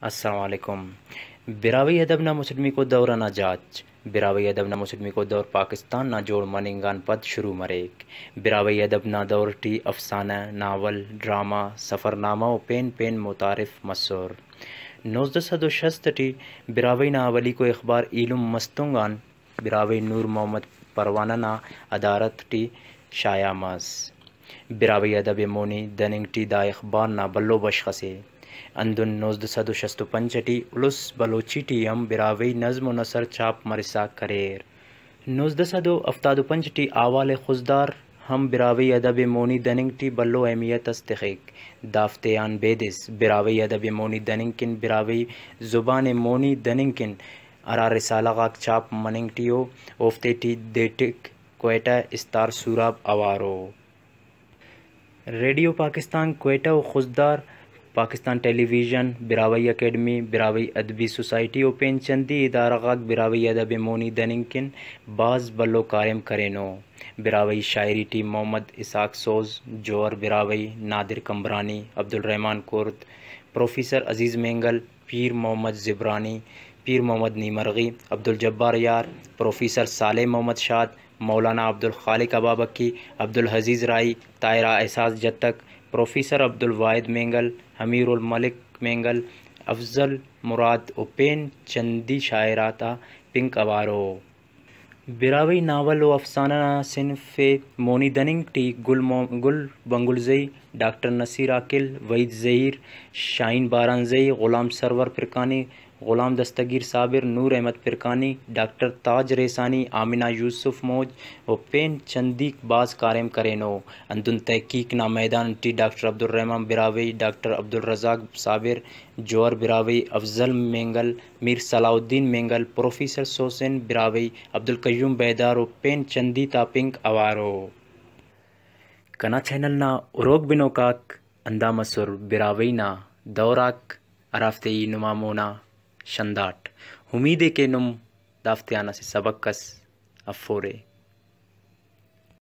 السلام علیکم۔ براوی ادب نہ مسلمی کو دور نہ جاچ، براوی ادب نہ مسلمی کو دور پاکستان نہ جوڑ مننگان پد شروع مریک۔ براوی ادب نہ دور ٹی افسانہ، ناول، ڈرامہ، سفر نامہ و پین پین متعارف مسور۔ 1960 ٹی براوی نا اولی کو اخبار ایلم مستنگان براوی نور محمد پروانہ نا ادارت ٹی شائع ماس۔ براوی ادب مونی دننگ ٹی دا اخبار نا بلو بشخصے اندن 1965 ٹی الس بلوچی ٹی ہم براوی نظم و نثر چاپ مرسا کریر۔ 1975 ٹی آوال خزدار ہم براوی ادب مونی دننگ ٹی بلو اہمیت استخیق دافتیان بیدس براوی ادب مونی دننگ کن براوی زبان مونی دننگ کن ارا رسالہ غاک چاپ مننگ ٹیو اوفتے ٹی دیٹک کوئٹہ استار سوراب اوارو۔ ریڈیو پاکستان کوئٹہ و Khuzdar, Pakistan television, Brahui academy, Brahui ادبی سوسائٹی و پین چندی ادارہ غاک براوی ادب مونی دننگ کن بعض بلو کارم کرینو۔ براوی شاعری ٹی محمد اسحاق سوز، جوہر براوی، نادر کمبرانی، عبدالرحمن کرد، پروفیسر عزیز مینگل، پیر محمد زبرانی، پیر محمد نیمرغی، عبدالجبار یار، پروفیسر صالح محمد شاد، مولانا عبدالخالق ابابکی، عبدالحزیز رائی، طاہرہ احساس جتک، پروفیسر عبدالواحد مینگل، امیر الملک مینگل، افضل مراد و پین چندی شاعراتا پنک اوارو۔ براوی ناول و افسانہ صنف مونی دننگ ٹی گل بنگلزئی، ڈاکٹر نصیر عاقل، وحید ظہیر، شاہین بارانزئی، غلام سرور پرکانی، غلام دستگیر صابر، نور احمد پرکانی، ڈاکٹر تاج ریسانی، آمنہ یوسف موج و پین چندیک باز کارم کرینو۔ اندن تحقیق نا میدان ٹی doctor Abdurrahman Brahui, doctor Abdurrazzaq Sabir, Johar Brahui, Afzal Mengal, Mir Salahuddin Mengal, professor Sosan Brahui, Abdulqayyum Bedar و پین چندی تا پنک اوارو۔ کنا چینل نا اروگ بنو کاک اندہ مسر براوی نا دوراک ارافتی نما مونا شنداٹ۔ امید ہے کہ نم دافتیانہ سے سبق کس افورے۔